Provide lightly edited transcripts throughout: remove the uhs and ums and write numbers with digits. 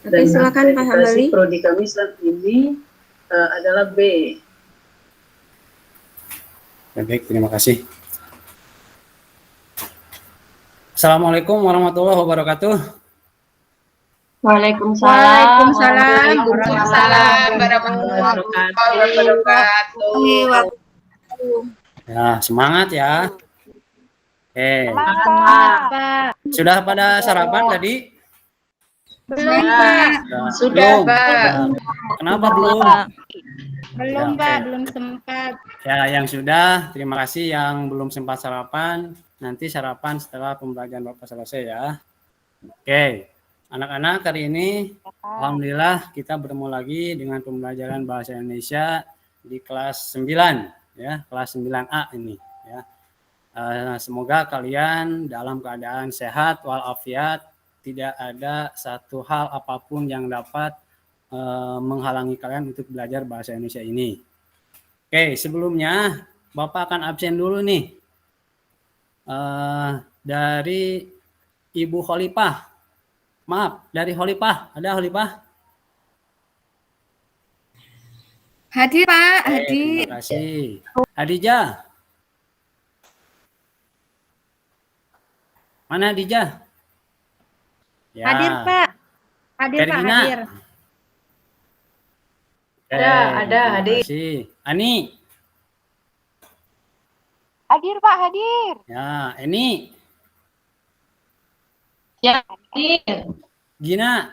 Oke, silakan Pak Hambali. Prodi kami saat ini adalah B. Baik, terima kasih. Assalamualaikum warahmatullahi wabarakatuh. Waalaikumsalam warahmatullahi wabarakatuh. Ya, semangat ya. Oke. Pak. Sudah pada sarapan tadi? Belum, Pak. Sudah, belum. Pak. Kenapa belum? Belum, Ya, Pak. oke. Belum sempat. Ya, yang sudah, terima kasih. Yang belum sempat sarapan, nanti sarapan setelah pembelajaran Bapak selesai ya. Oke, anak-anak, hari ini alhamdulillah kita bertemu lagi dengan pembelajaran bahasa Indonesia di kelas 9 ya, kelas 9A ini ya. Semoga kalian dalam keadaan sehat walafiat, tidak ada satu hal apapun yang dapat menghalangi kalian untuk belajar bahasa Indonesia ini. Oke, sebelumnya Bapak akan absen dulu nih dari Ibu Khalifah. Maaf, dari Khalifah. Ada Khalifah? Hadir, Pak. Hadir. Terima kasih. Hadijah. Mana Hadijah? Ya. Hadir, Pak. Hadir, Pak. Hadir. Ada, hadir. Terima kasih. Ani. Hadir, Pak, hadir. Ya, ini. Ya, hadir. Gina.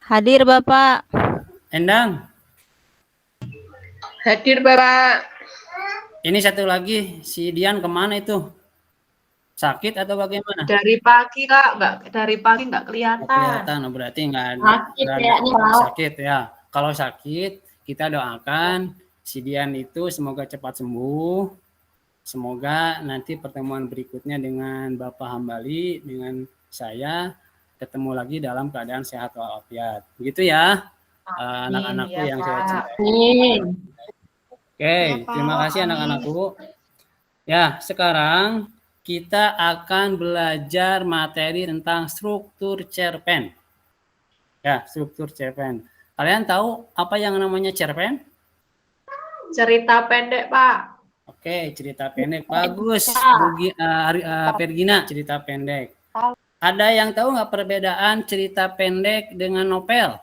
Hadir, Bapak. Endang. Hadir, Bapak. Ini satu lagi, si Dian kemana itu? Sakit atau bagaimana? Dari pagi, Kak. Dari pagi nggak kelihatan. Kelihatan, berarti nggak ada. Sakit ya. Kalau sakit, kita doakan si Dian itu semoga cepat sembuh. Semoga nanti pertemuan berikutnya dengan Bapak Hambali, dengan saya, ketemu lagi dalam keadaan sehat walafiat. Begitu ya, anak-anakku yang saya cintai. Oke, terima kasih anak-anakku. Ya, sekarang kita akan belajar materi tentang struktur cerpen. Ya, struktur cerpen. Kalian tahu apa yang namanya cerpen? Cerita pendek, Pak. Oke, cerita pendek. Bagus, Pergina, cerita pendek. Ada yang tahu nggak perbedaan cerita pendek dengan novel?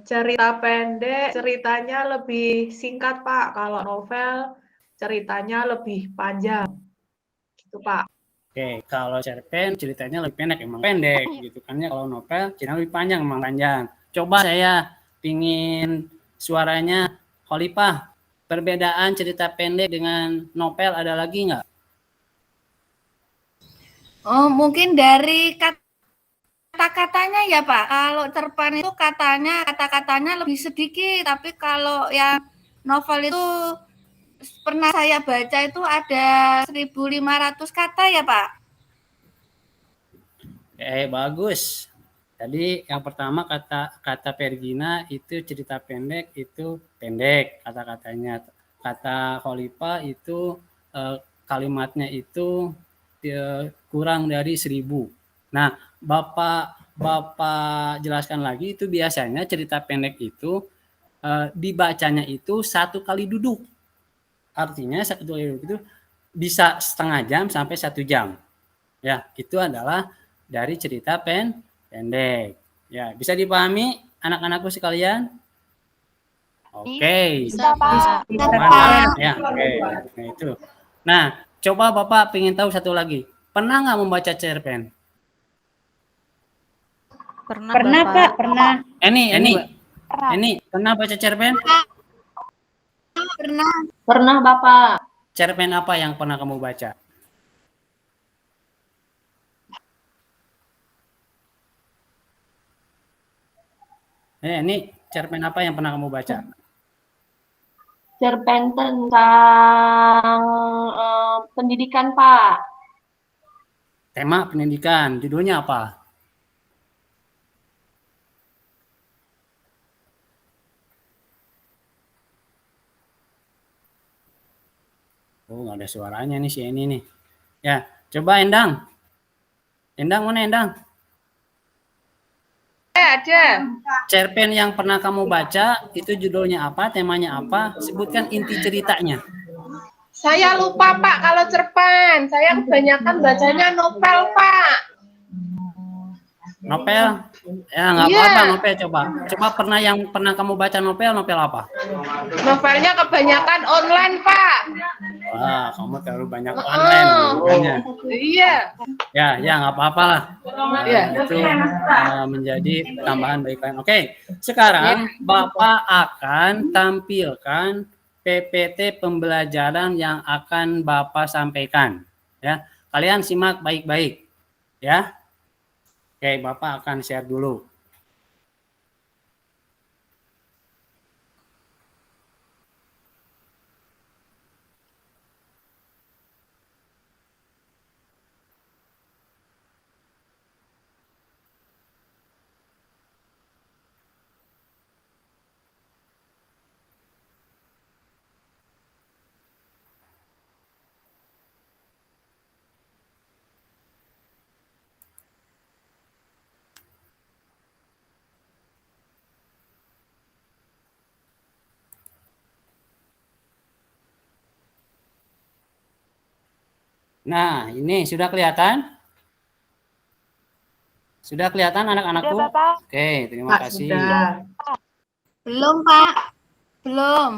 Cerita pendek, ceritanya lebih singkat, Pak. Kalau novel, ceritanya lebih panjang. Gitu, Pak. Oke, kalau cerpen ceritanya lebih pendek, emang pendek gitu kan ya. Kalau novel ceritanya lebih panjang, emang panjang. Coba saya pingin suaranya Khalifah. Perbedaan cerita pendek dengan novel ada lagi nggak? Oh, mungkin dari kata-katanya ya, Pak. Kalau cerpen itu kata-katanya lebih sedikit, tapi kalau yang novel itu pernah saya baca itu ada 1.500 kata ya, Pak. Bagus. Tadi yang pertama kata Pergina itu cerita pendek itu pendek kata-katanya. Kata Khalifah itu kalimatnya itu kurang dari 1.000. Nah, Bapak jelaskan lagi, itu biasanya cerita pendek itu dibacanya itu 1 kali duduk. Artinya 1 kali duduk itu bisa setengah jam sampai 1 jam. Ya, itu adalah dari cerita pendek. Ya, bisa dipahami anak-anakku sekalian? Oke. Bisa, Pak. Ya, oke. Nah, itu. Nah, coba Bapak pengen tahu satu lagi. Pernah nggak membaca cerpen? Pernah, Pak. Pernah. Ini pernah baca cerpen? Pernah. Pernah, Bapak. Cerpen apa yang pernah kamu baca? Ini cerpen apa yang pernah kamu baca? Cerpen tentang pendidikan, Pak. Tema pendidikan, judulnya apa? Oh, nggak ada suaranya nih si ini nih. Ya, coba Endang. Endang mana Endang? Ada. Cerpen yang pernah kamu baca itu judulnya apa, temanya apa? Sebutkan inti ceritanya. Saya lupa Pak kalau cerpen. Saya kebanyakan bacanya novel Pak. Novel? Ya nggak Iya. apa-apa novel coba. Coba yang pernah kamu baca novel apa? Novelnya kebanyakan online Pak. Wah, kamu terlalu banyak online bukannya. Iya. Ya nggak apa-apa lah. Iya. Itu menjadi tambahan baik lain. Oke, sekarang Bapak akan tampilkan PPT pembelajaran yang akan Bapak sampaikan. Ya, kalian simak baik-baik. Ya, oke, Bapak akan share dulu. Nah, ini sudah kelihatan? Sudah kelihatan anak-anakku? Oke, terima Pak, kasih. sudah. Belum, Pak. Belum.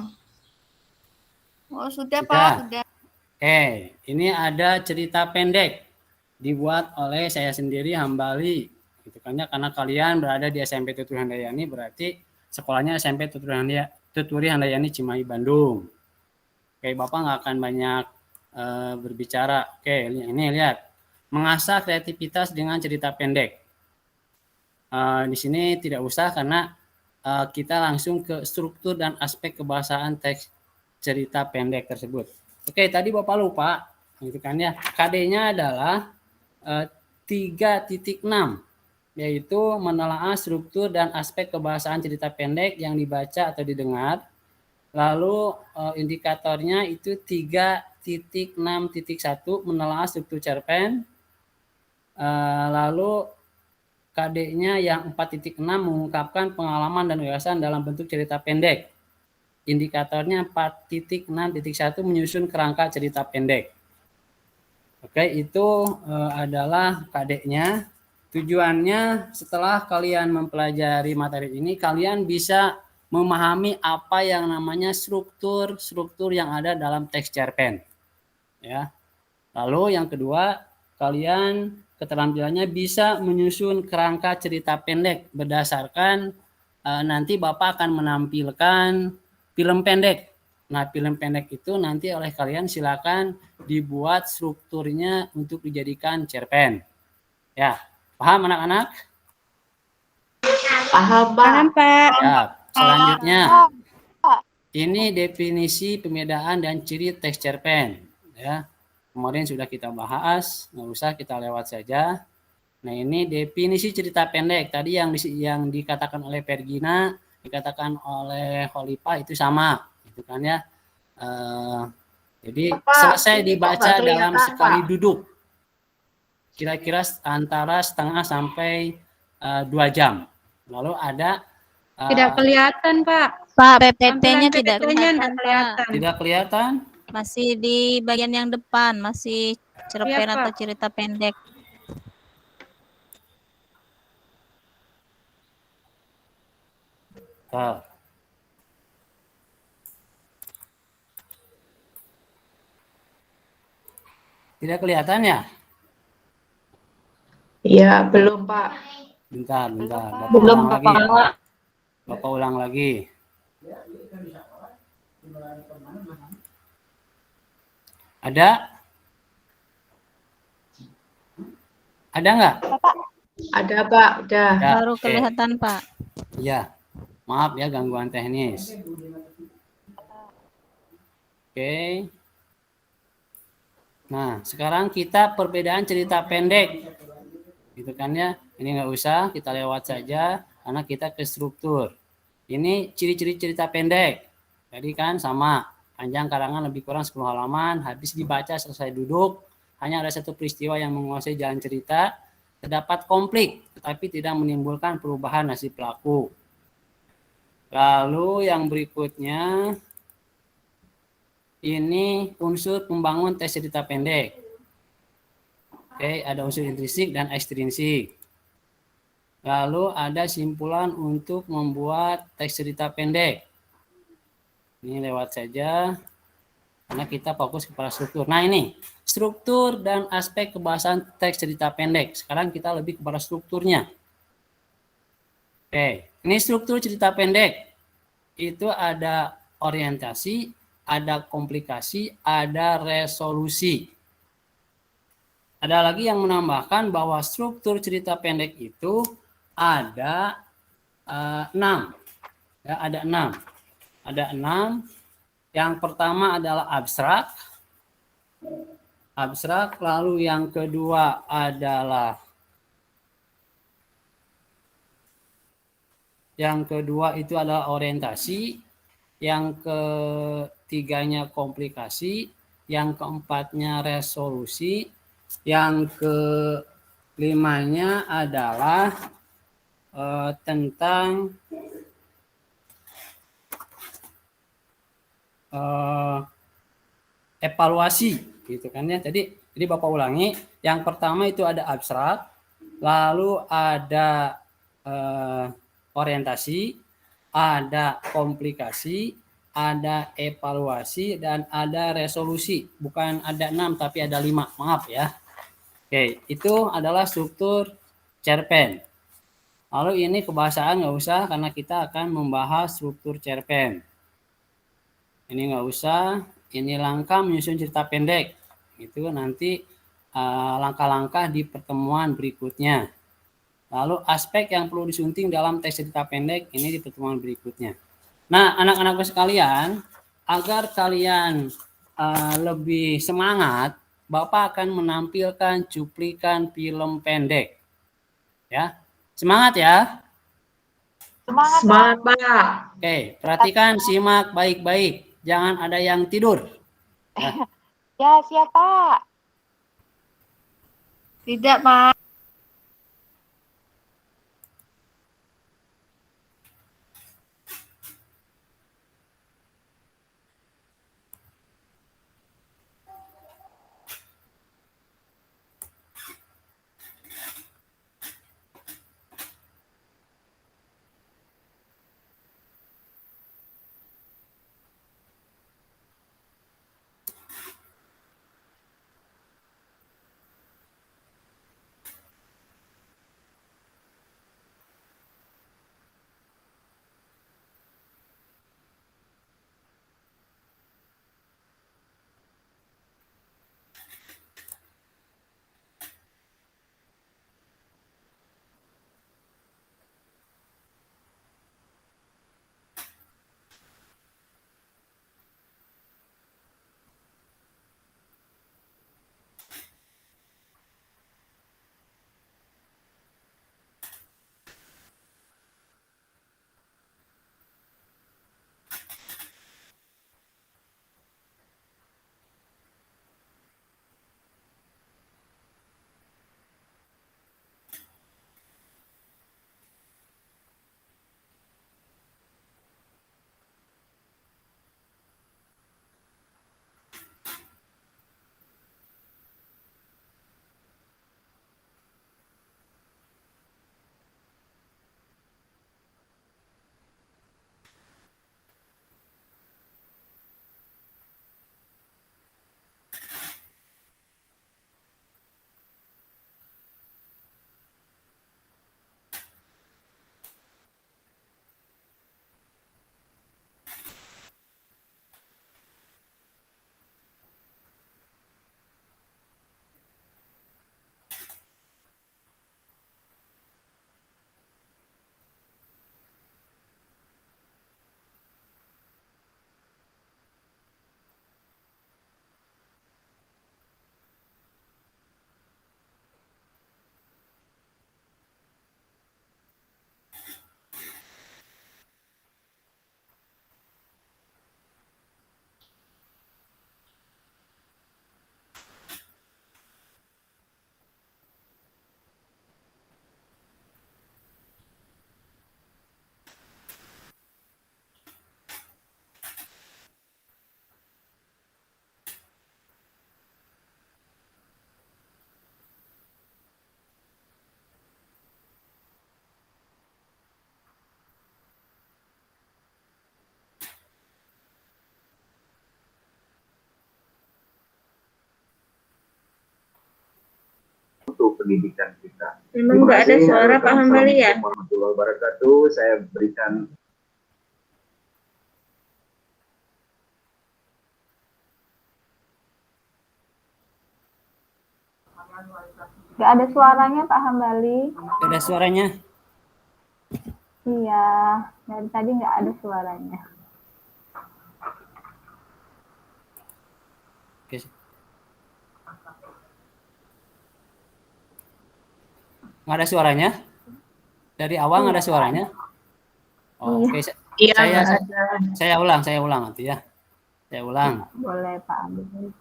Oh, sudah, Pak. Sudah. Oke, ini ada cerita pendek dibuat oleh saya sendiri, Hambali. Gitu kan ya, karena kalian berada di SMP Tuturi Handayani, berarti sekolahnya SMP Tuturi Handayani Cimahi, Bandung. Oke, Bapak nggak akan banyak berbicara. Oke, ini lihat. Mengasah kreativitas dengan cerita pendek. Di sini tidak usah karena kita langsung ke struktur dan aspek kebahasaan teks cerita pendek tersebut. Oke, tadi Bapak lupa, gitu kan ya. KD-nya adalah 3.6, yaitu menelaah struktur dan aspek kebahasaan cerita pendek yang dibaca atau didengar. Lalu indikatornya itu 3.6.1 menelaah struktur cerpen. Lalu KD-nya yang 4.6 mengungkapkan pengalaman dan gagasan dalam bentuk cerita pendek. Indikatornya 4.6.1 menyusun kerangka cerita pendek. Oke, itu adalah KD-nya. Tujuannya setelah kalian mempelajari materi ini, kalian bisa memahami apa yang namanya struktur yang ada dalam teks cerpen. Ya. Lalu yang kedua, kalian keterampilannya bisa menyusun kerangka cerita pendek berdasarkan nanti Bapak akan menampilkan film pendek. Nah, film pendek itu nanti oleh kalian silakan dibuat strukturnya untuk dijadikan cerpen. Ya, paham anak-anak? Paham, Pak. Paham Pak. Ya, selanjutnya ini definisi pembedaan dan ciri teks cerpen. Ya, kemarin sudah kita bahas, nggak usah kita lewat saja. Nah, ini definisi cerita pendek. Tadi yang dikatakan oleh Pergina, dikatakan oleh Holipa itu sama, gitu kan ya. Jadi Pak, selesai dibaca dalam sekali Pak. duduk. Kira-kira antara setengah sampai 2 jam. Lalu ada Tidak kelihatan Pak. Pak, PPT-nya tidak PPT-nya kelihatan, Pak. tidak kelihatan. Masih di bagian yang depan, masih cerpen Iya, atau Pak. cerita pendek. Tidak kelihatan ya? Iya, belum, Pak. Bentar. Bapak Belum, ulang lagi. Pak. Bapak ulang lagi. Ada? Ada nggak? Ada, Pak. Udah. Ya, Baru oke. kelihatan, Pak. Iya. Maaf ya gangguan teknis. Oke. Nah, sekarang kita perbedaan cerita pendek. Gitu kan ya. Ini nggak usah, kita lewat saja karena kita ke struktur. Ini ciri-ciri cerita pendek. Tadi kan sama, panjang karangan lebih kurang 10 halaman, habis dibaca selesai duduk, hanya ada satu peristiwa yang menguasai jalan cerita. terdapat konflik, tetapi tidak menimbulkan perubahan nasib pelaku. Lalu yang berikutnya, ini unsur pembangun teks cerita pendek. Oke, ada unsur intrinsik dan ekstrinsik. Lalu ada simpulan untuk membuat teks cerita pendek. Ini lewat saja, karena kita fokus kepada struktur. Nah ini, struktur dan aspek kebahasaan teks cerita pendek. Sekarang kita lebih kepada strukturnya. Oke, ini struktur cerita pendek. Itu ada orientasi, ada komplikasi, ada resolusi. Ada lagi yang menambahkan bahwa struktur cerita pendek itu ada 6. Ya, ada 6. Ada 6. Yang pertama adalah abstrak. Abstrak, lalu yang kedua adalah itu adalah orientasi, yang ketiganya komplikasi, yang keempatnya resolusi, yang kelimanya adalah tentang evaluasi, gitu kan ya. Jadi Bapak ulangi, yang pertama itu ada abstrak, lalu ada orientasi, ada komplikasi, ada evaluasi, dan ada resolusi. Bukan ada 6, tapi ada 5. Maaf ya. Oke, itu adalah struktur cerpen. Lalu ini kebahasaan nggak usah, karena kita akan membahas struktur cerpen. Ini nggak usah. Ini langkah menyusun cerita pendek. Itu nanti langkah-langkah di pertemuan berikutnya. Lalu aspek yang perlu disunting dalam teks cerita pendek ini di pertemuan berikutnya. Nah, anak-anakku sekalian, agar kalian lebih semangat, Bapak akan menampilkan cuplikan film pendek. Ya, semangat ya. Semangat, Pak. Oke, perhatikan, simak baik-baik. Jangan ada yang tidur. Ya, Ya, siap, Pak. Tidak, Pak. pendidikan kita. Memang nggak ada suara Pak Hambali ya? Warahmatullahi wabarakatuh. Saya berikan. Nggak ada suaranya Pak Hambali. Ada suaranya? Iya, dari tadi nggak ada suaranya. Oke. Nggak ada suaranya? Dari awal nggak ada suaranya? Oh, oke. Iya, Saya ulang nanti ya. Saya ulang. Boleh Pak Hambali.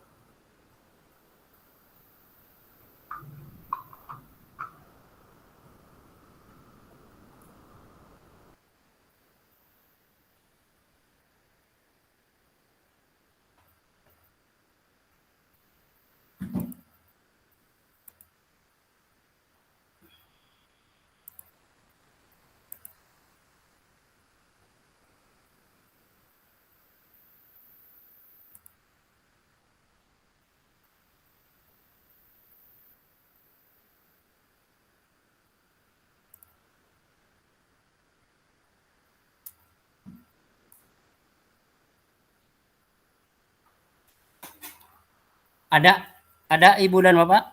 Ada Ibu dan Bapak?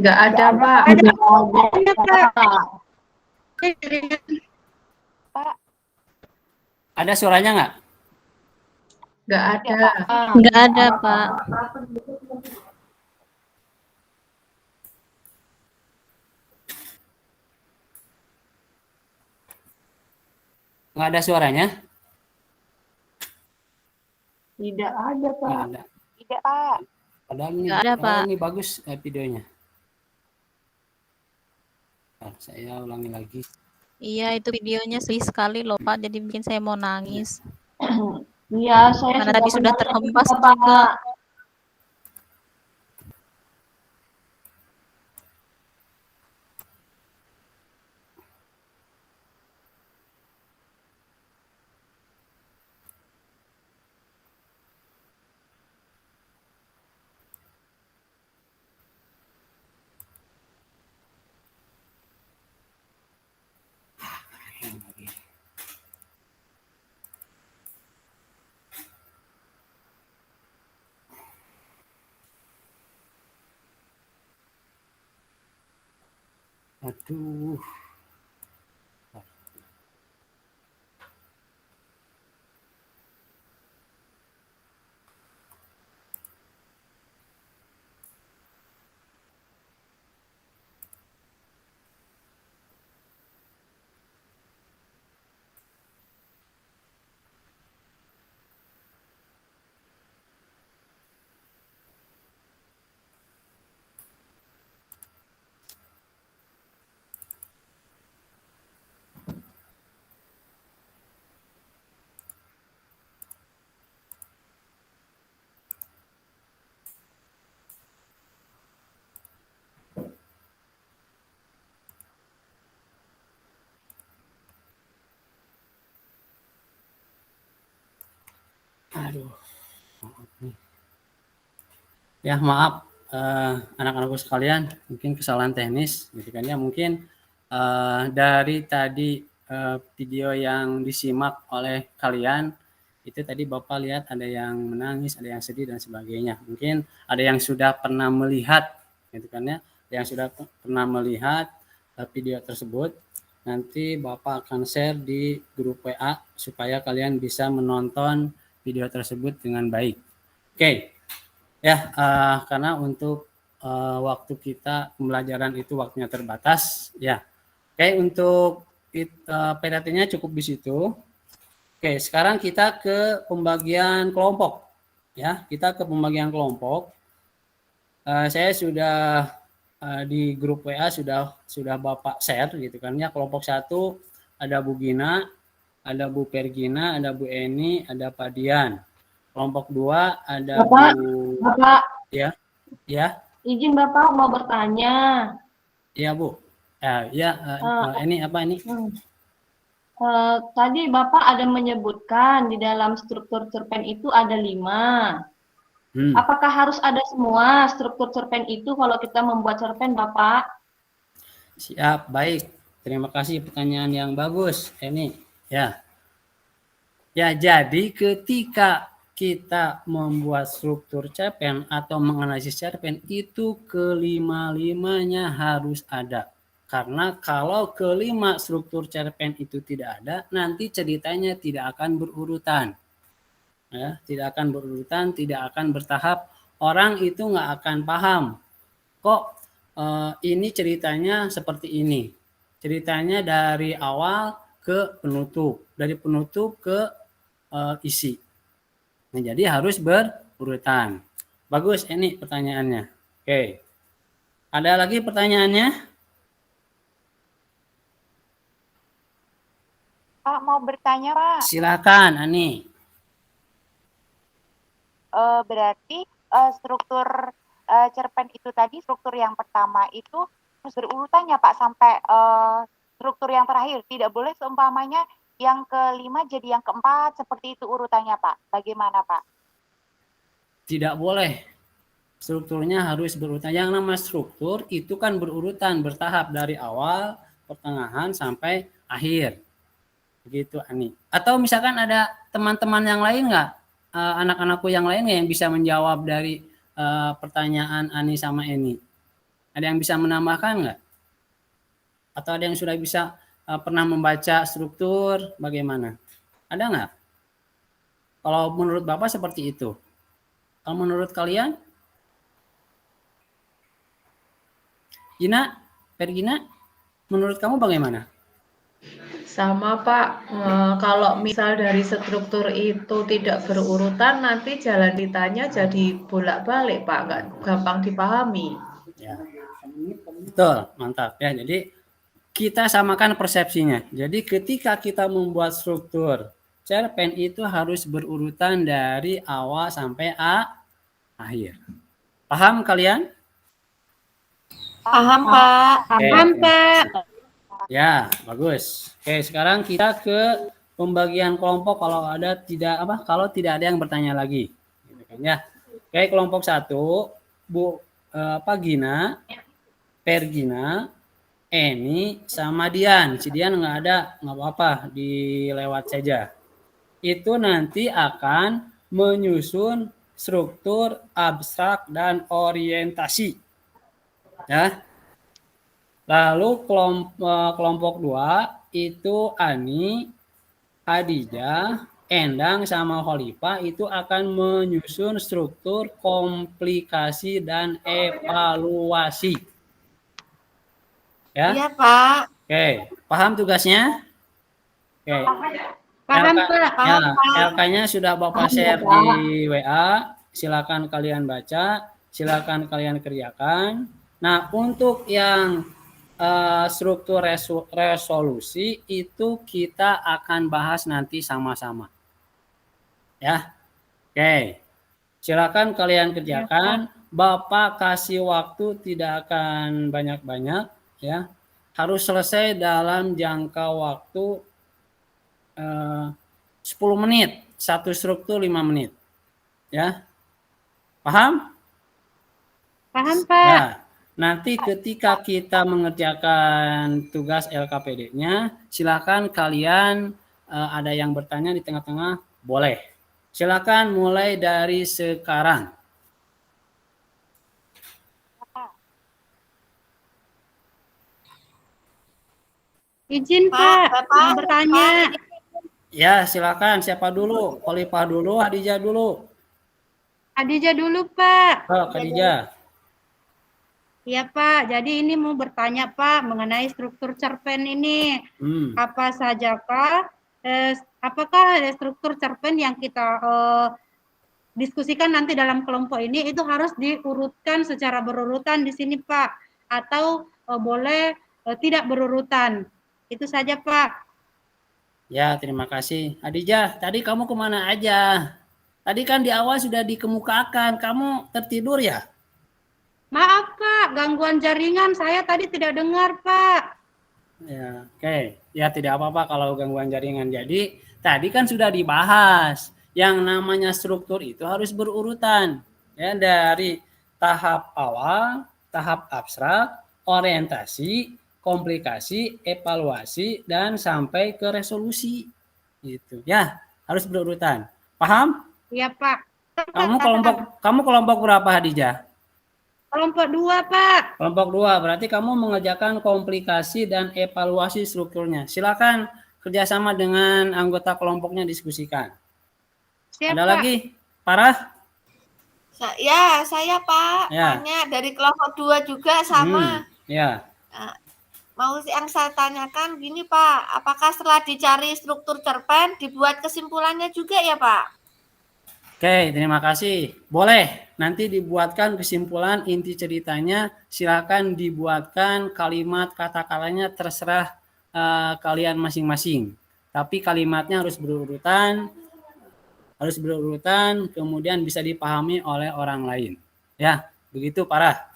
nggak ada Pak. Pak, Ada suaranya nggak? Nggak ada. Nggak ada, Pak. Nggak ada suaranya? Tidak ada Pak. Nggak ada. tidak Pak. Padahal ini, Nggak ada, Pak. ini bagus videonya. Nah, saya ulangi lagi. Iya, itu videonya sedih sekali loh, Pak. Jadi bikin saya mau nangis. Iya, saya Karena tadi sudah mendengar terhempas juga, juga. Pak. Aduh. Aduh. Ya maaf anak-anakku sekalian, mungkin kesalahan teknis, gitu kan ya. Mungkin dari tadi video yang disimak oleh kalian itu tadi Bapak lihat ada yang menangis, ada yang sedih dan sebagainya. Mungkin ada yang sudah pernah melihat, gitu kan ya, yang sudah pernah melihat video tersebut. Nanti Bapak akan share di grup WA supaya kalian bisa menonton video tersebut dengan baik. Oke. Ya, karena untuk waktu kita pembelajaran itu waktunya terbatas, ya. Oke, untuk PDT-nya cukup di situ. Oke, sekarang kita ke pembagian kelompok. Ya, kita ke pembagian kelompok. Saya sudah di grup WA sudah Bapak share gitu kan ya. Kelompok 1 ada Bu Gina, ada Bu Pergina, ada Bu Eni, ada Pak Dian. Kelompok 2 ada Bapak, ya. izin Bapak mau bertanya. Iya Bu. Ini apa ini? Tadi Bapak ada menyebutkan di dalam struktur cerpen itu ada 5. Apakah harus ada semua struktur cerpen itu kalau kita membuat cerpen, Bapak? Siap, baik. Terima kasih pertanyaan yang bagus. Ini ya. Ya, jadi ketika kita membuat struktur cerpen atau menganalisis cerpen itu kelima-limanya harus ada. Karena kalau kelima struktur cerpen itu tidak ada, nanti ceritanya tidak akan berurutan. Ya, tidak akan berurutan, tidak akan bertahap. Orang itu nggak akan paham. Kok ini ceritanya seperti ini. Ceritanya dari awal ke penutup, dari penutup ke isi. Nah, jadi harus berurutan. Bagus ini pertanyaannya. Oke. Ada lagi pertanyaannya? Pak, mau bertanya, Pak. Silakan, Ani. Berarti struktur cerpen itu tadi, struktur yang pertama itu harus berurutannya, Pak, sampai struktur yang terakhir. Tidak boleh seumpamanya yang kelima jadi yang keempat, seperti itu urutannya, Pak. Bagaimana, Pak? Tidak boleh. Strukturnya harus berurutan. Yang nama struktur itu kan berurutan, bertahap dari awal, pertengahan, sampai akhir. Begitu, Ani. Atau misalkan ada teman-teman yang lain nggak? Anak-anakku yang lain nggak yang bisa menjawab dari pertanyaan Ani sama Eni? Ada yang bisa menambahkan nggak? Atau ada yang sudah bisa pernah membaca struktur, bagaimana? Ada nggak? Kalau menurut Bapak seperti itu. Kalau menurut kalian? Gina, Pergina, menurut kamu bagaimana? Sama Pak, kalau misal dari struktur itu tidak berurutan, nanti jalan ceritanya jadi bolak-balik Pak, nggak gampang dipahami. Ya, betul, mantap ya. Jadi kita samakan persepsinya. Jadi ketika kita membuat struktur cerpen itu harus berurutan dari awal sampai akhir. Paham kalian? Paham, Pak. Paham, Pak. Ya, bagus. Oke, sekarang kita ke pembagian kelompok kalau tidak ada yang bertanya lagi. Gitu kan ya. Oke, kelompok 1, Bu Gina, Pergina, Eni sama Dian. Si Dian nggak ada, nggak apa-apa, dilewat saja. Itu nanti akan menyusun struktur abstrak dan orientasi. Ya. Lalu kelompok 2 itu Ani, Hadijah, Endang sama Khalifah itu akan menyusun struktur komplikasi dan evaluasi. Ya? Iya, Pak. Oke, paham tugasnya? Oke. Paham, Pak. Ya, LK-nya sudah Bapak share di WA. Silakan kalian baca, silakan kalian kerjakan. Nah, untuk yang struktur resolusi itu kita akan bahas nanti sama-sama. Ya. Oke. Silakan kalian kerjakan. Bapak kasih waktu tidak akan banyak-banyak ya. Harus selesai dalam jangka waktu 10 menit. Satu struktur 5 menit. Ya. Paham? Paham, Pak. Ya. Nanti ketika kita mengerjakan tugas LKPD-nya, silakan kalian ada yang bertanya di tengah-tengah, boleh. Silakan mulai dari sekarang. Izin, Pak. Mau bertanya. Ya, silakan. Siapa dulu? Khalifah dulu, Hadijah dulu. Hadijah dulu, Pak. Oh, Khadijah. Iya, Pak. Jadi ini mau bertanya, Pak, mengenai struktur cerpen ini. Apa sajakah, apakah struktur cerpen yang kita diskusikan nanti dalam kelompok ini itu harus diurutkan secara berurutan di sini, Pak? Atau boleh tidak berurutan? Itu saja, Pak. Ya, terima kasih. Hadijah, tadi kamu kemana aja? Tadi kan di awal sudah dikemukakan, kamu tertidur ya? Maaf, Pak, gangguan jaringan saya tadi tidak dengar, Pak. Ya, oke. Ya, tidak apa-apa kalau gangguan jaringan. Jadi, tadi kan sudah dibahas. Yang namanya struktur itu harus berurutan. Ya, dari tahap awal, tahap abstrak, orientasi, komplikasi, evaluasi, dan sampai ke resolusi. Gitu. Ya, harus berurutan. Paham? Iya, Pak. Kamu kelompok berapa, Hadijah? Kelompok 2, Pak. Kelompok 2, berarti kamu mengerjakan komplikasi dan evaluasi strukturnya. Silakan kerjasama dengan anggota kelompoknya diskusikan. Siap, Ada Pak. lagi? Parah? Ya, saya Pak, Ya. tanya dari kelompok 2 juga sama. Ya. Mau yang saya tanyakan gini Pak, apakah setelah dicari struktur cerpen dibuat kesimpulannya juga ya Pak? Oke, terima kasih. Boleh, nanti dibuatkan kesimpulan inti ceritanya, silakan dibuatkan kalimat kata-katanya terserah kalian masing-masing. Tapi kalimatnya harus berurutan, kemudian bisa dipahami oleh orang lain. Ya, begitu Parah.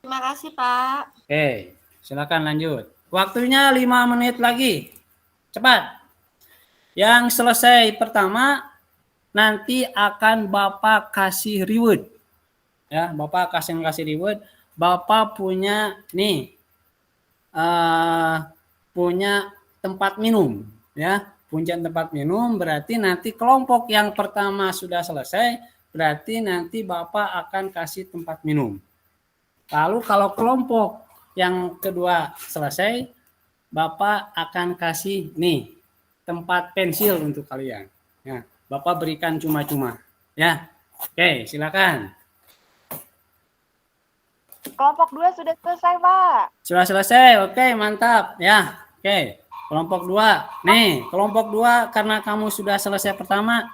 Terima kasih Pak. Oke, silakan lanjut. Waktunya 5 menit lagi. Cepat. Yang selesai pertama nanti akan Bapak kasih reward. Ya, Bapak kasih reward. Bapak punya punya tempat minum, ya. Punya tempat minum berarti nanti kelompok yang pertama sudah selesai, berarti nanti Bapak akan kasih tempat minum. Lalu kalau kelompok yang kedua selesai, Bapak akan kasih tempat pensil untuk kalian. Ya. Bapak berikan cuma-cuma. Ya, oke, silakan. Kelompok 2 sudah selesai, Pak. Sudah selesai, oke, mantap. Ya, oke. Kelompok 2. Kelompok 2 karena kamu sudah selesai pertama,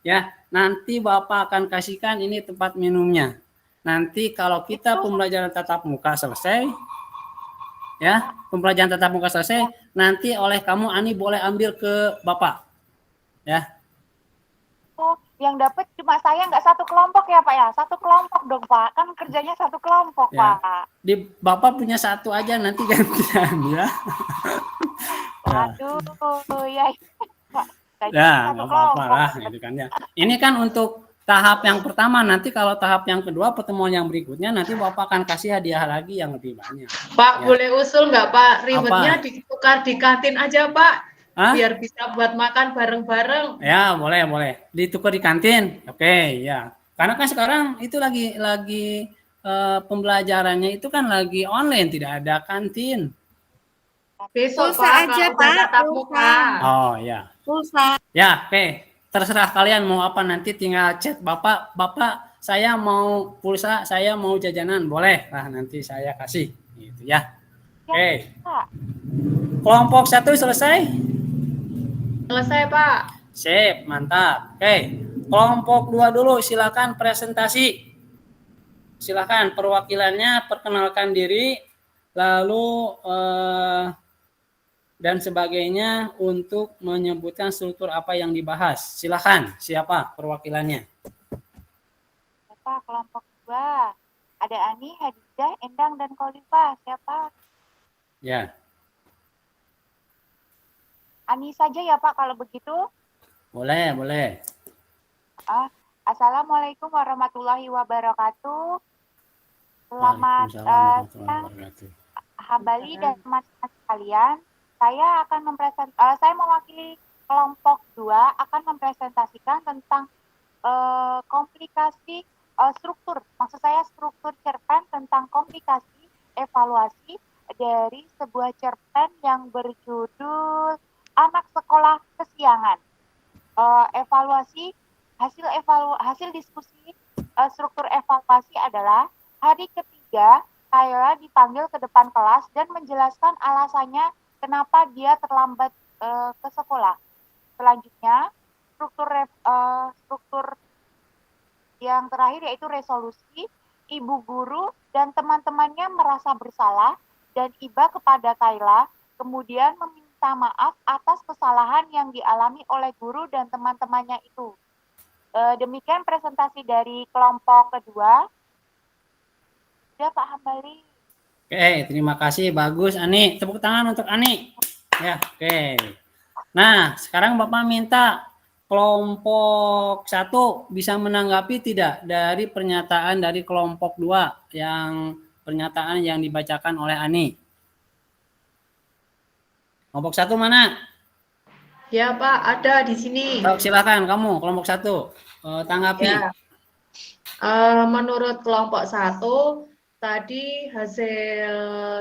ya. Nanti Bapak akan kasihkan ini tempat minumnya. Nanti kalau kita pembelajaran tatap muka selesai, ya, pembelajaran tatap muka selesai, nanti oleh kamu Ani boleh ambil ke Bapak. Ya. Oh, yang dapat cuma saya, nggak satu kelompok ya Pak ya? Satu kelompok dong Pak, kan kerjanya satu kelompok ya. Pak. Di Bapak punya satu aja nanti gantian ya. Aduh, ya Pak. Ya, nggak apa-apa lah, gitu kan ya. Ini kan untuk tahap yang pertama, nanti kalau tahap yang kedua, pertemuan yang berikutnya, nanti Bapak akan kasih hadiah lagi yang lebih banyak. Pak, ya. Boleh usul nggak Pak? Rewardnya ditukar di kantin aja Pak. Hah? Biar bisa buat makan bareng-bareng. Ya, boleh. Ditukar di kantin. Oke, ya. Karena kan sekarang itu lagi pembelajarannya itu kan lagi online, tidak ada kantin. Besok Pulsa Pak, aja Pak. Tatap muka. Oh, ya. Pulsa. Ya, oke. Terserah kalian mau apa, nanti tinggal chat Bapak, saya mau pulsa, saya mau jajanan, boleh lah nanti saya kasih, gitu ya. Oke. Kelompok 1 selesai? Selesai Pak. Sip, mantap. Oke. Kelompok 2 dulu, silakan presentasi. Silakan perwakilannya perkenalkan diri, lalu dan sebagainya untuk menyebutkan struktur apa yang dibahas. Silakan, siapa perwakilannya? Siapa kelompok 2? Ada Ani, Hadijah, Endang, dan Kolifa. Siapa? Ya. Ani saja ya Pak kalau begitu. Boleh. Assalamualaikum warahmatullahi wabarakatuh. Selamat siang Hambali dan teman-teman sekalian. Saya mewakili kelompok 2 akan mempresentasikan tentang komplikasi struktur. Maksud saya struktur cerpen tentang komplikasi evaluasi dari sebuah cerpen yang berjudul Anak Sekolah Kesiangan. Hasil diskusi struktur evaluasi adalah hari ketiga Kayla dipanggil ke depan kelas dan menjelaskan alasannya kenapa dia terlambat ke sekolah. Selanjutnya, struktur yang terakhir yaitu resolusi. Ibu guru dan teman-temannya merasa bersalah dan iba kepada Kayla, kemudian meminta maaf atas kesalahan yang dialami oleh guru dan teman-temannya itu. Demikian presentasi dari kelompok kedua. Sudah Pak Hambali. Oke, terima kasih, bagus Ani. Tepuk tangan untuk Ani. Ya, oke. Nah, sekarang Bapak minta kelompok 1 bisa menanggapi tidak dari pernyataan dari kelompok 2 yang pernyataan yang dibacakan oleh Ani? Kelompok 1 mana? Ya Pak, ada di sini. Silakan kamu kelompok 1 tanggapi. Ya. Menurut kelompok 1 tadi hasil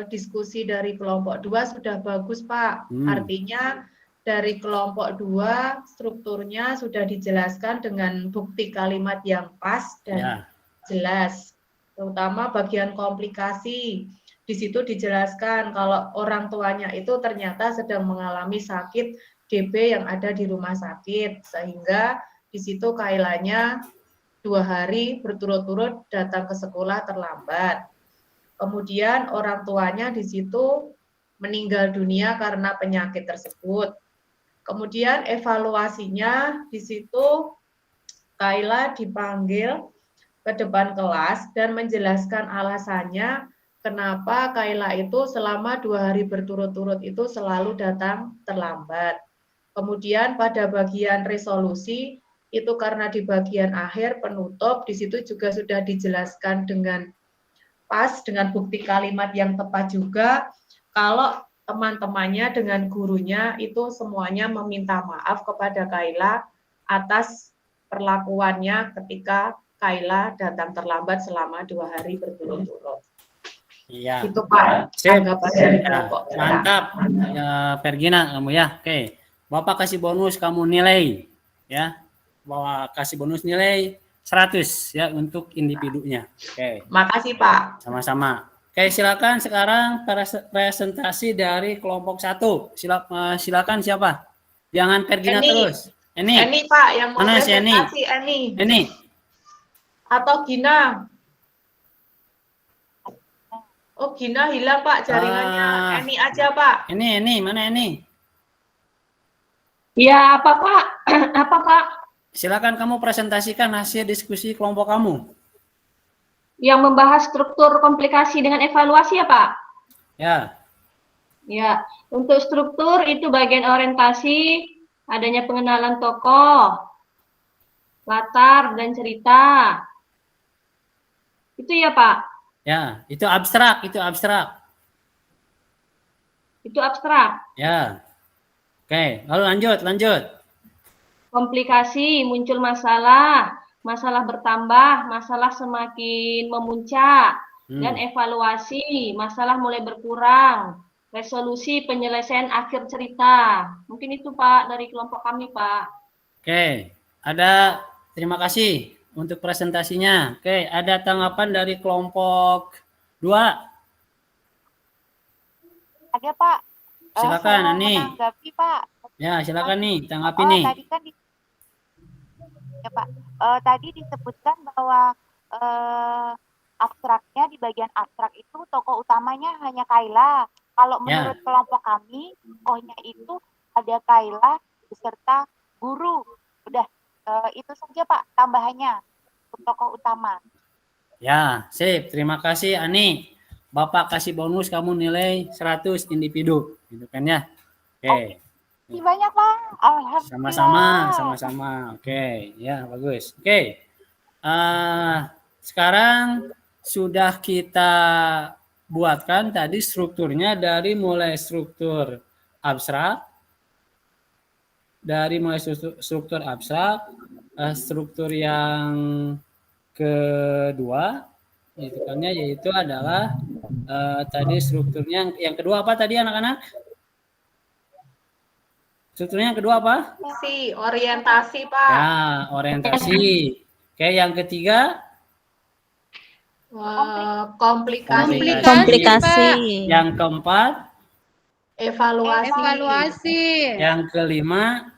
diskusi dari kelompok 2 sudah bagus Pak. Artinya dari kelompok 2 strukturnya sudah dijelaskan dengan bukti kalimat yang pas dan jelas. Terutama bagian komplikasi. Di situ dijelaskan kalau orang tuanya itu ternyata sedang mengalami sakit DB yang ada di rumah sakit, sehingga di situ Kailanya 2 hari berturut-turut datang ke sekolah terlambat. Kemudian orang tuanya di situ meninggal dunia karena penyakit tersebut. Kemudian evaluasinya di situ Kaila dipanggil ke depan kelas dan menjelaskan alasannya kenapa Kaila itu selama 2 hari berturut-turut itu selalu datang terlambat. Kemudian pada bagian resolusi itu karena di bagian akhir penutup di situ juga sudah dijelaskan dengan pas dengan bukti kalimat yang tepat juga kalau teman-temannya dengan gurunya itu semuanya meminta maaf kepada Kaila atas perlakuannya ketika Kaila datang terlambat selama 2 hari berturut-turut. Iya. Itu Pak. Mantap, ya, Pergina kamu ya. Oke, Bapak kasih bonus kamu nilai, ya. Bawa kasih bonus nilai 100 ya untuk individunya. Oke. Makasih Pak. Sama-sama. Oke, silakan sekarang presentasi dari kelompok 1. Silakan siapa? Jangan Pergina terus. Eni Pak yang mau mana presentasi Eni. Atau Gina? Oh, Gina hilang Pak jaringannya. Eni aja Pak. Eni, mana Eni? Ya, apa Pak? Apa Pak? Silakan kamu presentasikan hasil diskusi kelompok kamu. Yang membahas struktur komplikasi dengan evaluasi ya Pak? Ya. Ya, untuk struktur itu bagian orientasi, adanya pengenalan tokoh, latar dan cerita. Itu ya Pak? Ya, itu abstrak, Itu abstrak. Ya. Oke, lalu lanjut. Komplikasi, muncul masalah bertambah, masalah semakin memuncak, dan evaluasi, masalah mulai berkurang, resolusi penyelesaian akhir cerita. Mungkin itu Pak dari kelompok kami Pak. Oke, terima kasih untuk presentasinya. Oke, ada tanggapan dari kelompok 2? Ada Pak. Silakan Ani. Menanggapi Pak. Ya, silakan nih, tanggapi nih. Tadi kan ya Pak. Tadi disebutkan bahwa abstraknya di bagian abstrak itu tokoh utamanya hanya Kaila. Kalau menurut kelompok kami, tokohnya itu ada Kaila beserta guru. Udah itu saja Pak tambahannya untuk tokoh utama. Ya, sip. Terima kasih Ani. Bapak kasih bonus kamu nilai 100 individu. Gitu kan ya? Oke. Terima banyak Pak. Alhamdulillah. Sama-sama. Oke, ya bagus. Oke. Sekarang sudah kita buatkan tadi strukturnya dari mulai struktur abstrak, struktur yang kedua itu kan yaitu adalah tadi strukturnya yang kedua apa tadi anak-anak? Strukturnya yang kedua apa? Orientasi Pak. Ya, orientasi. Oke, yang ketiga Komplikasi. Yang keempat Evaluasi. Yang kelima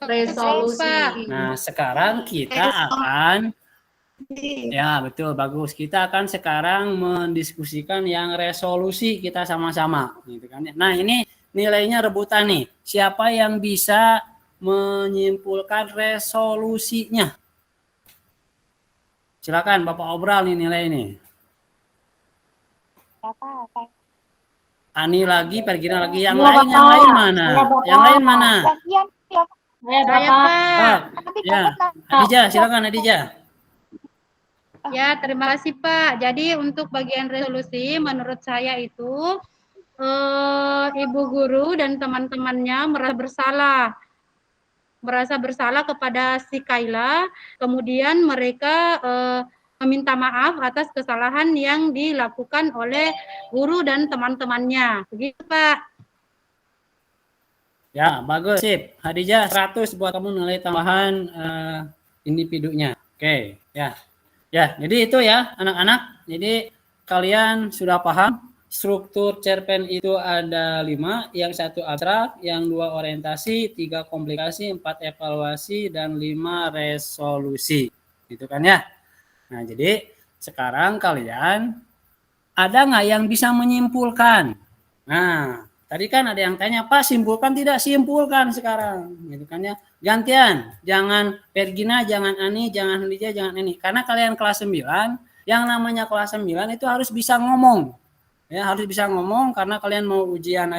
resolusi. Nah, sekarang kita akan ya betul bagus. Kita akan sekarang mendiskusikan yang resolusi kita sama-sama, gitu kan. Nah, ini nilainya rebutan nih. Siapa yang bisa menyimpulkan resolusinya? Silakan Bapak Obral nih nilai ini. Ani lagi, Pergina lagi. Yang lain mana? Yang lain mana? Saya Saya Bapak. Pak. Tapi Ya, janganlah. Adija, silakan Adija. Ya, terima kasih Pak. Jadi untuk bagian resolusi menurut saya itu ibu guru dan teman-temannya merasa bersalah kepada si Kayla, kemudian mereka meminta maaf atas kesalahan yang dilakukan oleh guru dan teman-temannya. Begitu Pak. Ya, bagus, sip. Hadijah 100 buat kamu nilai tambahan individunya. Oke, ya. Ya, jadi itu ya anak-anak. Jadi kalian sudah paham struktur cerpen itu ada 5, yang 1 abstrak, yang 2 orientasi, 3 komplikasi, 4 evaluasi, dan 5 resolusi. Gitu kan ya. Nah, jadi sekarang kalian ada nggak yang bisa menyimpulkan? Nah, tadi kan ada yang tanya, Pak, simpulkan tidak? Simpulkan sekarang. Gitu kan ya. Gantian, jangan Pergina, jangan Ani, jangan Hadijah, jangan Eni. Karena kalian kelas 9, yang namanya kelas 9 itu harus bisa ngomong. Ya, harus bisa ngomong karena kalian mau ujian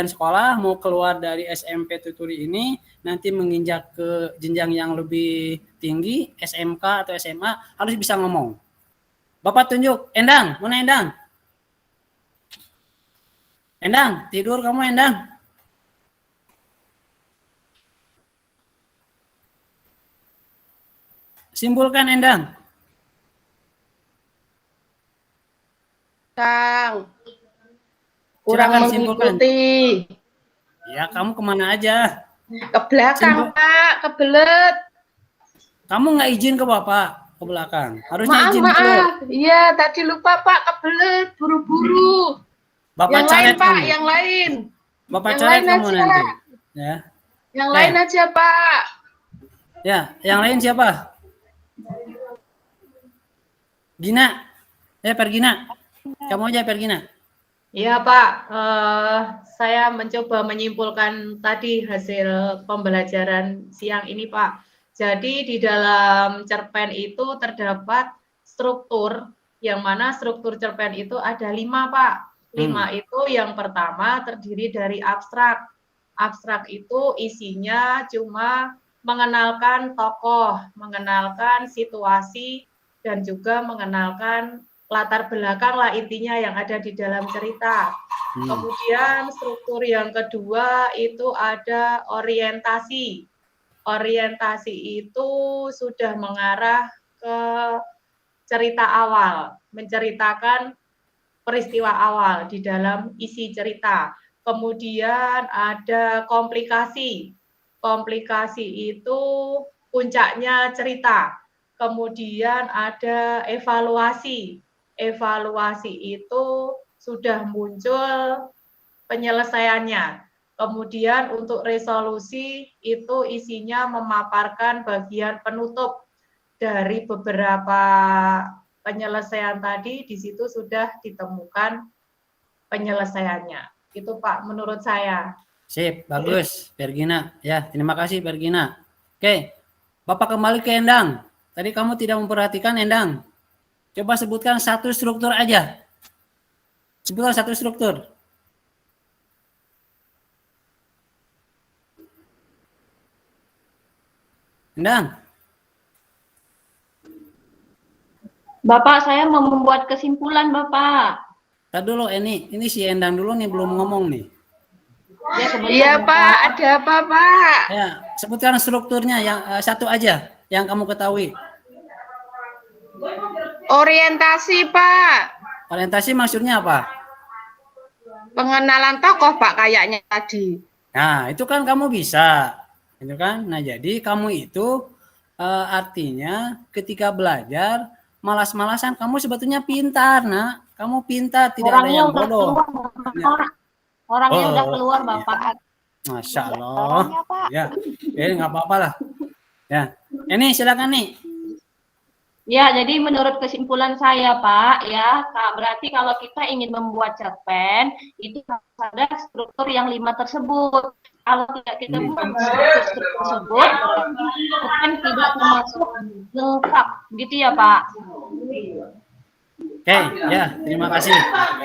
sekolah, mau keluar dari SMP Tuturi ini, nanti menginjak ke jenjang yang lebih tinggi, SMK atau SMA, harus bisa ngomong. Bapak tunjuk, Endang, mana Endang? Endang, tidur kamu Endang? Simpulkan Endang. Kang. Kurang Silakan simpulkan. mengikuti. Ya, kamu kemana aja? Ke belakang, Pak, kebelet. Kamu nggak izin ke Bapak ke belakang. Harusnya Maaf, izin dulu. maaf. Iya, tadi lupa, Pak, kebelet, buru-buru. Bapak Yang lain, coret Pak, kamu. yang lain. Bapak yang coret lain kamu aja. nanti. Ya. Yang lain aja, Pak. Ya, yang lain siapa? Gina. Pergina. Kamu aja Pergina. Ya Pak, saya mencoba menyimpulkan tadi hasil pembelajaran siang ini Pak. Jadi di dalam cerpen itu terdapat struktur, yang mana struktur cerpen itu ada 5 Pak. 5 itu yang pertama terdiri dari abstrak. Abstrak itu isinya cuma mengenalkan tokoh, mengenalkan situasi, dan juga mengenalkan latar belakang lah intinya yang ada di dalam cerita. Kemudian struktur yang kedua itu ada orientasi. Orientasi itu sudah mengarah ke cerita awal, menceritakan peristiwa awal di dalam isi cerita. Kemudian ada komplikasi. Komplikasi itu puncaknya cerita. Kemudian ada evaluasi. Evaluasi itu sudah muncul penyelesaiannya. Kemudian untuk resolusi itu isinya memaparkan bagian penutup dari beberapa penyelesaian tadi, di situ sudah ditemukan penyelesaiannya. Itu Pak menurut saya. Sip, bagus Pergina. Ya, terima kasih Pergina. Oke, Bapak kembali ke Endang. Tadi kamu tidak memperhatikan Endang. Coba sebutkan 1 struktur aja. Sebutkan 1 struktur. Endang. Bapak, saya mau membuat kesimpulan, Bapak. Tadi dulu ini si Endang dulu nih belum ngomong nih. Ya, Iya, Pak, ada apa, Pak? Ya, sebutkan strukturnya yang 1 aja yang kamu ketahui. Orientasi, Pak. Orientasi maksudnya apa? Pengenalan tokoh, Pak, kayaknya tadi. Nah, itu kan kamu bisa. Itu kan? Nah, jadi kamu itu artinya ketika belajar malas-malasan, kamu sebetulnya pintar, Nak. Kamu pintar, tidak ada yang bodoh. Orangnya udah keluar, Bapak. Masya Allah. Ya, nggak apa-apa lah. Ya, ini silakan nih. Ya, jadi menurut kesimpulan saya, Pak, ya, berarti kalau kita ingin membuat cerpen, itu harus ada struktur yang 5 tersebut. Kalau tidak kita buat struktur tersebut, cerpen tidak termasuk lengkap, gitu ya, Pak. Oke, ya, terima kasih.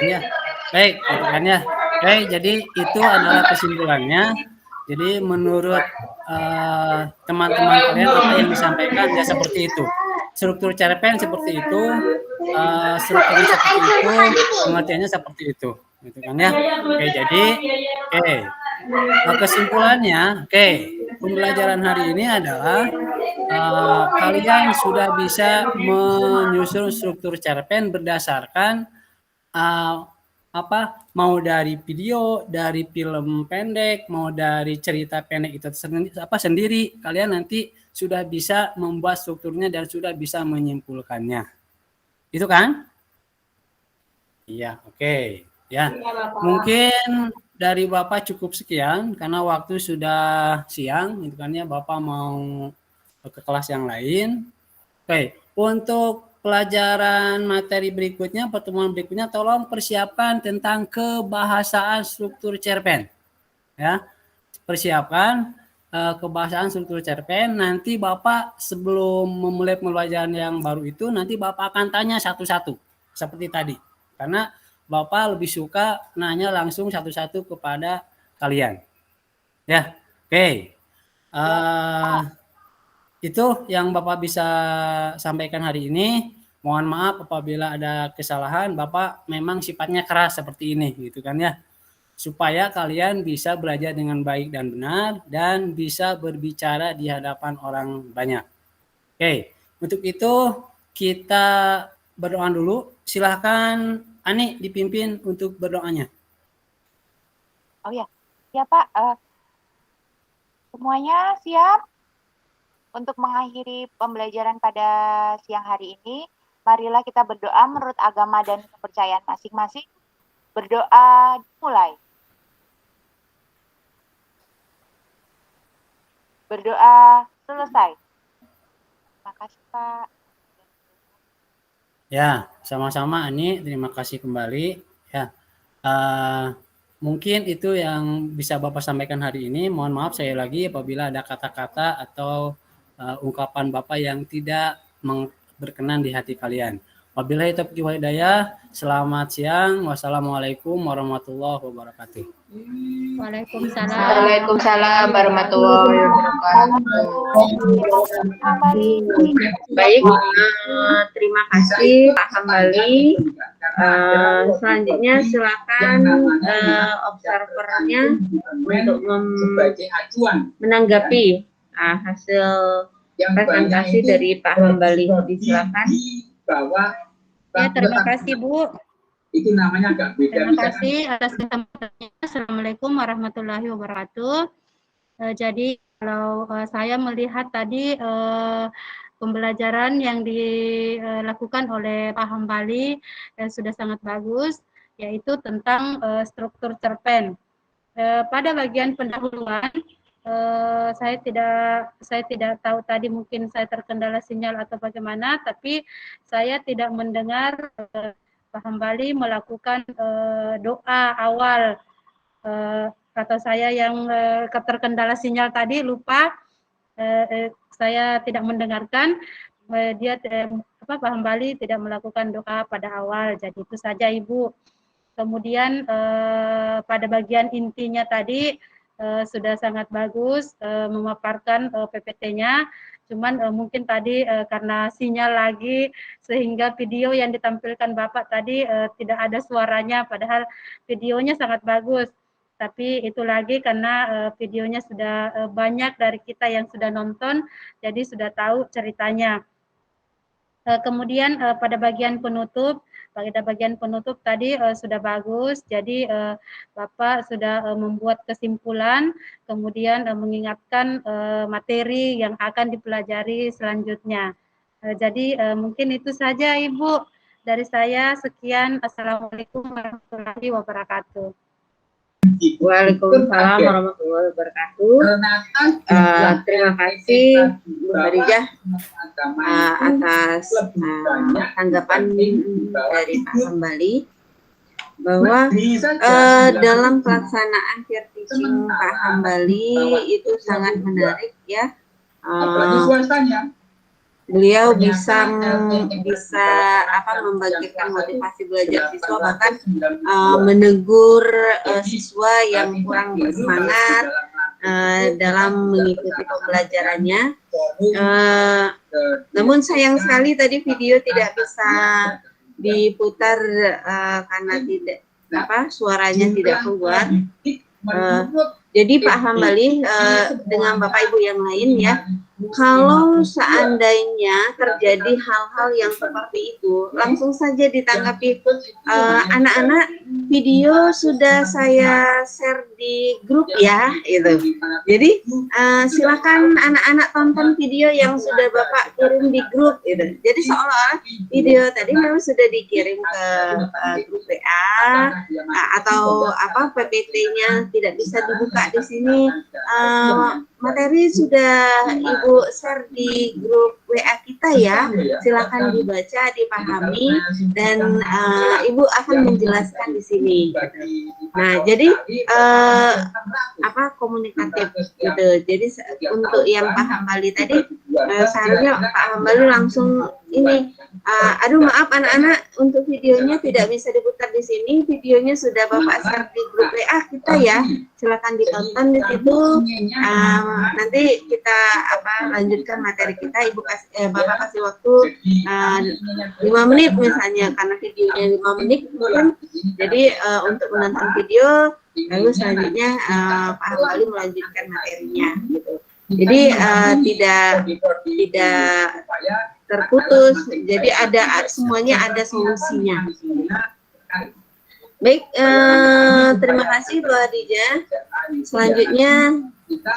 Ya, baik, gitu kan ya. Oke, jadi itu adalah kesimpulannya. Jadi menurut teman-teman kalian apa yang disampaikan ya seperti itu. Struktur cerpen seperti itu, strukturnya seperti itu, pengertiannya seperti itu, gitu kan ya. Oke, jadi kesimpulannya, pembelajaran hari ini adalah kalian sudah bisa menyusun struktur cerpen berdasarkan mau dari video, dari film pendek, mau dari cerita pendek itu sendiri, kalian nanti sudah bisa membuat strukturnya dan sudah bisa menyimpulkannya. Itu kan? Iya, oke. Ya, mungkin dari Bapak cukup sekian karena waktu sudah siang, gitu kan ya. Bapak mau ke kelas yang lain. Oke, untuk pelajaran materi berikutnya, pertemuan berikutnya, tolong persiapkan tentang kebahasaan struktur cerpen. Ya, persiapkan kebahasaan struktur cerpen. Nanti Bapak sebelum memulai pembelajaran yang baru itu, nanti Bapak akan tanya satu-satu seperti tadi. Karena Bapak lebih suka nanya langsung satu-satu kepada kalian. Ya, oke. Itu yang Bapak bisa sampaikan hari ini. Mohon maaf apabila ada kesalahan. Bapak memang sifatnya keras seperti ini, gitu kan ya. Supaya kalian bisa belajar dengan baik dan benar dan bisa berbicara di hadapan orang banyak. Oke, untuk itu kita berdoa dulu. Silahkan Ani dipimpin untuk berdoanya. Oh ya, ya Pak. Semuanya siap untuk mengakhiri pembelajaran pada siang hari ini. Marilah kita berdoa menurut agama dan kepercayaan masing-masing. Berdoa mulai. Berdoa selesai. Terima kasih Pak. Ya, sama-sama Ani. Terima kasih kembali. Ya, mungkin itu yang bisa Bapak sampaikan hari ini. Mohon maaf saya lagi apabila ada kata-kata atau ungkapan Bapak yang tidak berkenan di hati kalian. Wabillahi taufiq wal hidayah. Selamat siang. Wassalamualaikum warahmatullahi wabarakatuh. Waalaikumsalam. Waalaikumsalam warahmatullahi wabarakatuh. Baik, terima kasih Pak Hambali. Selanjutnya silakan observernya untuk menanggapi hasil presentasi dari Pak Hambali. Disilakan. Ya, terima kasih Bu. Itu namanya agak beda. Terima kasih atas kesempatannya. Assalamualaikum warahmatullahi wabarakatuh. Jadi kalau saya melihat tadi pembelajaran yang dilakukan oleh Pak Hambali sudah sangat bagus, yaitu tentang struktur cerpen. Pada bagian pendahuluan saya tidak tahu tadi, mungkin saya terkendala sinyal atau bagaimana, tapi saya tidak mendengar Pak Hambali melakukan doa awal, atau saya yang terkendala sinyal tadi lupa, saya tidak mendengarkan Pak Hambali tidak melakukan doa pada awal. Jadi itu saja Ibu. Kemudian pada bagian intinya tadi sudah sangat bagus memaparkan PPT-nya, cuman mungkin tadi karena sinyal lagi sehingga video yang ditampilkan Bapak tadi tidak ada suaranya, padahal videonya sangat bagus. Tapi itu lagi karena videonya sudah banyak dari kita yang sudah nonton, jadi sudah tahu ceritanya. Kemudian pada bagian penutup tadi sudah bagus, jadi Bapak sudah membuat kesimpulan, kemudian mengingatkan materi yang akan dipelajari selanjutnya. Jadi mungkin itu saja Ibu dari saya. Sekian, Assalamualaikum warahmatullahi wabarakatuh. Waalaikumsalam warahmatullahi wabarakatuh. Terima kasih Bu Harijah atas tanggapan dari Pak Hambali bahwa dalam pelaksanaan peer teaching Pak Hambali itu sangat menarik ya. Beliau bisa membangkitkan motivasi belajar siswa, bahkan menegur siswa yang kurang bersemangat dalam mengikuti pembelajarannya. Namun sayang sekali tadi video tidak bisa diputar karena tidak suaranya tidak keluar. Jadi Pak Hambali dengan Bapak Ibu yang lain ya, kalau seandainya terjadi hal-hal yang seperti itu, langsung saja ditanggapi. Anak-anak, video sudah saya share di grup ya, itu. Jadi silakan anak-anak tonton video yang sudah Bapak kirim di grup, itu. Jadi seolah-olah video tadi memang sudah dikirim ke grup WA atau PPT-nya tidak bisa dibuka di sini. Materi sudah Ibu share di grup WA kita ya, silakan dibaca, dipahami, dan Ibu akan menjelaskan di sini. Nah, jadi komunikatif gitu. Jadi untuk yang Pak Hambali tadi, seharusnya Pak Hambali langsung ini, aduh maaf anak-anak, untuk videonya tidak bisa diputar di sini, videonya sudah Bapak share di grup WA kita ya, silakan ditonton di situ. Nanti kita lanjutkan materi kita. Bapak kasih waktu 5 menit misalnya, karena videonya 5 menit mungkin. Jadi untuk menonton video, lalu selanjutnya Pak Hambali melanjutkan materinya gitu. Jadi tidak terputus. Jadi semuanya ada solusinya. Baik, terima kasih Bu Adija. Selanjutnya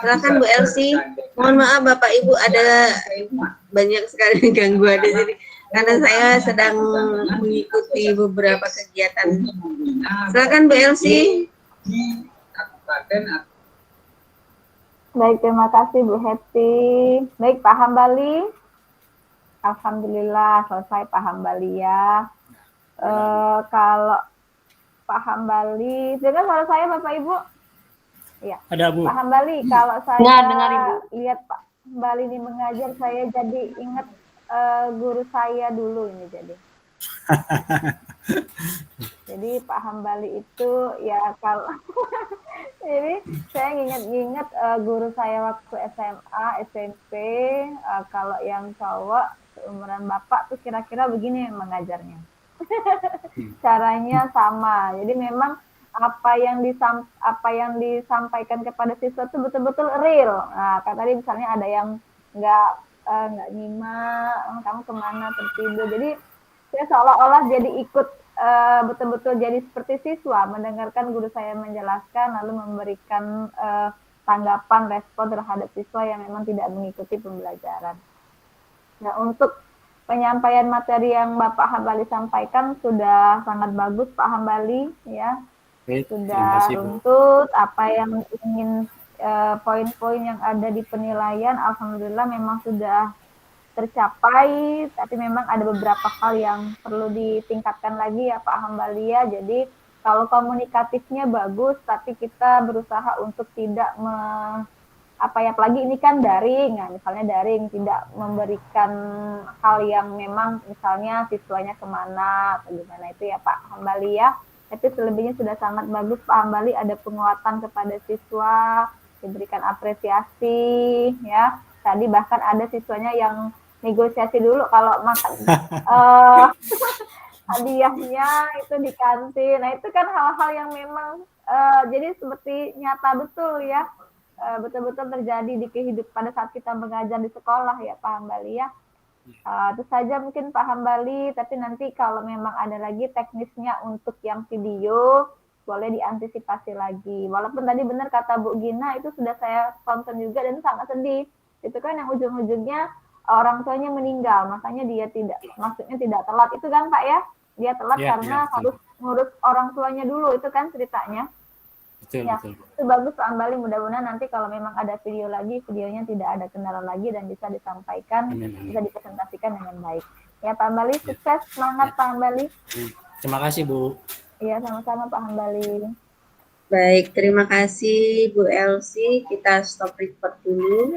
silakan Bu Elsie. Mohon maaf Bapak Ibu, ada banyak sekali gangguan di sini karena saya sedang mengikuti beberapa kegiatan. Silakan Bu Elsie. Baik, terima kasih Bu Heti. Baik, Pak Hambali. Alhamdulillah selesai Pak Hambali ya. Kalau Pak Hambali, dengar suara saya Bapak Ibu? Ya. Ada Bu. Pak Hambali, kalau saya dengar Ibu. Lihat Pak Hambali ini mengajar, saya jadi ingat guru saya dulu ini jadi. Jadi Pak Hambali itu ya kalau jadi saya ingat guru saya waktu SMA, SMP, kalau yang cowok seumuran Bapak tuh kira-kira begini mengajarnya. Caranya sama. Jadi memang apa yang disampaikan kepada siswa itu betul-betul real. Nah, kayak tadi misalnya ada yang nggak nyimak, kamu kemana tertidur. Jadi saya seolah-olah jadi ikut betul-betul jadi seperti siswa, mendengarkan guru saya menjelaskan, lalu memberikan tanggapan, respon terhadap siswa yang memang tidak mengikuti pembelajaran. Nah, untuk penyampaian materi yang Bapak Hambali sampaikan sudah sangat bagus Pak Hambali ya. Sudah runtut apa yang ingin poin-poin yang ada di penilaian, alhamdulillah memang sudah tercapai, tapi memang ada beberapa hal yang perlu ditingkatkan lagi ya Pak Hambali ya. Jadi kalau komunikatifnya bagus, tapi kita berusaha untuk tidak apalagi ini kan daring, nah misalnya daring tidak memberikan hal yang memang misalnya siswanya kemana atau gimana itu ya Pak Hambali ya. Tapi selebihnya sudah sangat bagus Pak Hambali, ada penguatan kepada siswa, diberikan apresiasi ya. Tadi bahkan ada siswanya yang negosiasi dulu kalau makan hadiahnya itu di kantin. Nah itu kan hal-hal yang memang jadi seperti nyata betul ya. Betul-betul terjadi di kehidupan pada saat kita mengajar di sekolah ya Pak Hambali ya. Itu saja mungkin Pak Hambali, tapi nanti kalau memang ada lagi teknisnya untuk yang video boleh diantisipasi lagi. Walaupun tadi benar kata Bu Gina itu sudah saya tonton juga dan sangat sedih. Itu kan yang ujung-ujungnya orang tuanya meninggal, makanya dia maksudnya tidak telat itu kan Pak ya. Dia telat karena harus ngurus orang tuanya dulu, itu kan ceritanya. Betul. Itu bagus Pak Hambali, mudah-mudahan nanti kalau memang ada video lagi, videonya tidak ada kendala lagi dan bisa disampaikan, bisa dipresentasikan dengan baik. Ya Pak Hambali, sukses, semangat Pak Hambali. Terima kasih Bu. Iya, sama-sama Pak Hambali. Baik, terima kasih Bu Elsie. Kita stop record dulu.